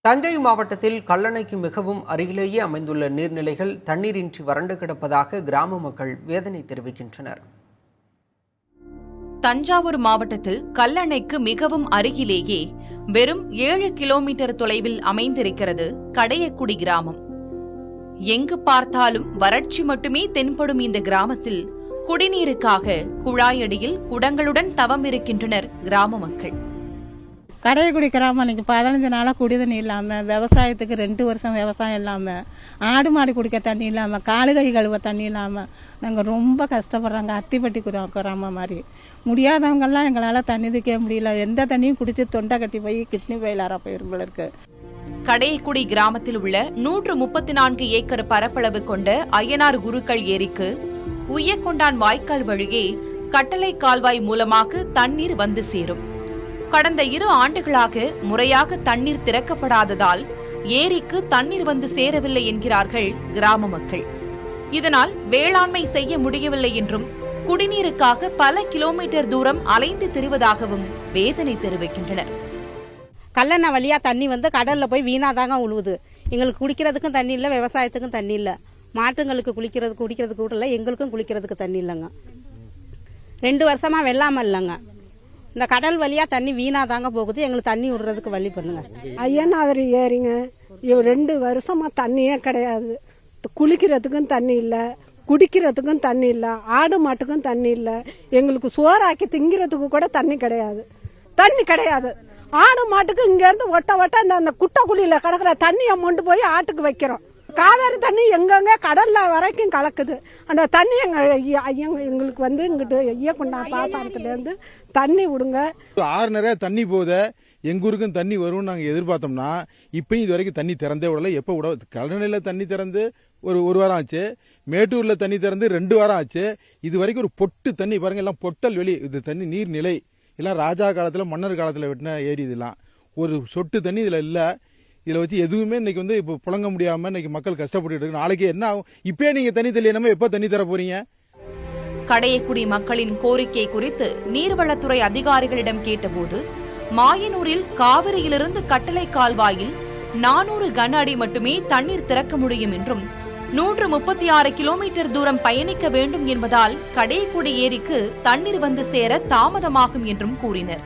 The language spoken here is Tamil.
தஞ்சை மாவட்டத்தில் கல்லணைக்கு மிகவும் அருகிலேயே அமைந்துள்ள நீர்நிலைகள் தண்ணீரின்றி வறண்டு கிடப்பதாக கிராம மக்கள் வேதனை தெரிவிக்கின்றனர். தஞ்சாவூர் மாவட்டத்தில் கல்லணைக்கு மிகவும் அருகிலேயே வெறும் 7 கிலோமீட்டர் தொலைவில் அமைந்திருக்கிறது கடையக்குடி கிராமம். எங்கு பார்த்தாலும் வறட்சி மட்டுமே தென்படும் இந்த கிராமத்தில் குடிநீருக்காக குழாயடியில் குடங்களுடன் தவம் இருக்கின்றனர் கிராம மக்கள். கடையக்குடி கிராமம் இன்னைக்கு 15 நாளாக குடிதண்ணி இல்லாமல், விவசாயத்துக்கு 2 வருஷம் விவசாயம் இல்லாமல், ஆடு மாடு குடிக்க தண்ணி இல்லாமல், காலுகை கழுவ தண்ணி இல்லாமல் நாங்கள் ரொம்ப கஷ்டப்படுறாங்க. அத்திப்பட்டி கிராமம் மாதிரி முடியாதவங்கெல்லாம் எங்களால் தண்ணி திக்க முடியல. எந்த தண்ணியும் குடிச்சு தொண்டை கட்டி போய் கிட்னி ஃபெயிலாரா போயிருப்பல இருக்கு. கடையக்குடி கிராமத்தில் உள்ள 134 ஏக்கர் பரப்பளவு கொண்ட அய்யனார் குருக்கள் ஏரிக்கு உய்யக்கொண்டான் வாய்க்கால் வழியே கட்டளை கால்வாய் மூலமாக தண்ணீர் வந்து சேரும். கடந்த 2 ஆண்டுகளாக முறையாக தண்ணீர் திறக்கப்படாததால் ஏரிக்கு தண்ணீர் வந்து சேரவில்லை என்கிறார்கள் கிராம மக்கள். இதனால் வேளாண்மை செய்ய முடியவில்லை என்றும் குடிநீருக்காக பல கிலோமீட்டர் தூரம் அலைந்து திரிவதாகவும் வேதனை தெரிவிக்கின்றனர். கல்லணை வழியா தண்ணி வந்து கடல்ல போய் வீணாதாங்க உழுவுது. எங்களுக்கு குடிக்கிறதுக்கும் தண்ணி இல்லை, விவசாயத்துக்கும் தண்ணி இல்லை, மாட்டுங்களுக்கு குடிக்கிறதுக்கு கூட இல்லை, எங்களுக்கும் குளிக்கிறதுக்கு தண்ணி இல்லைங்க. 2 வருஷமா வெள்ளாம இல்லைங்க. இந்த கடல் வழியா தண்ணி வீணாதாங்க போகுது. எங்களுக்கு தண்ணி விடுறதுக்கு வழி பண்ணுங்க. அய்யனார் ஏரிங்க 2 வருஷமா தண்ணியே கிடையாது. குளிக்கிறதுக்கும் தண்ணி இல்லை, குடிக்கிறதுக்கும் தண்ணி இல்லை, ஆடு மாட்டுக்கும் தண்ணி இல்லை, எங்களுக்கு சோறாக்கி திங்கிறதுக்கு கூட தண்ணி கிடையாது. ஆடு மாட்டுக்கு இங்க இருந்து ஒட்ட அந்த குட்டை குழியில கிடக்குற தண்ணியை கொண்டு போய் ஆட்டுக்கு வைக்கிறோம். காவேரி தண்ணி எங்கெங்க கடல்ல வரைக்கும் கலக்குது. அந்த தண்ணி எங்களுக்கு வந்து இங்கிட்டு ஐயக்கொண்டா பாசனத்துல இருந்து தண்ணி விடுங்க. ஆறு நிறைய தண்ணி போத எங்க ஊருக்கும் தண்ணி வரும்னு நாங்க எதிர்பார்த்தோம்னா இப்பயும் இது வரைக்கும் தண்ணி திறந்தே விடல. எப்ப விட கல்லணையில தண்ணி திறந்து ஒரு வாரம் ஆச்சு, மேட்டூர்ல தண்ணி திறந்து 2 வாரம் ஆச்சு. இது வரைக்கும் ஒரு பொட்டு தண்ணி பாருங்க, எல்லாம் பொட்டல் வெளி. இது தண்ணி நீர்நிலை எல்லாம் ராஜா காலத்துல மன்னர் காலத்துல வெட்டின ஏரி. இதெல்லாம் ஒரு சொட்டு தண்ணி இதுல இல்ல. இதுல வச்சு எதுவுமே இன்னைக்கு வந்து இப்ப புழங்க முடியாம இன்னைக்கு மக்கள் கஷ்டப்பட்டு இருக்கு. நாளைக்கு என்ன ஆகும்? இப்பயே நீங்க தண்ணி தெரியணுமே, எப்ப தண்ணி தர போறீங்க? கடையக்குடி மக்களின் கோரிக்கை குறித்து நீர்வளத்துறை அதிகாரிகளிடம் கேட்டபோது மாயனூரில் காவிரியிலிருந்து கட்டளை கால்வாயில் 400 கன அடி மட்டுமே தண்ணீர் திறக்க முடியும் என்றும் 136 கிலோமீட்டர் தூரம் பயணிக்க வேண்டும் என்பதால் கடையக்குடி ஏரிக்கு தண்ணீர் வந்து சேர தாமதமாகும் என்றும் கூறினர்.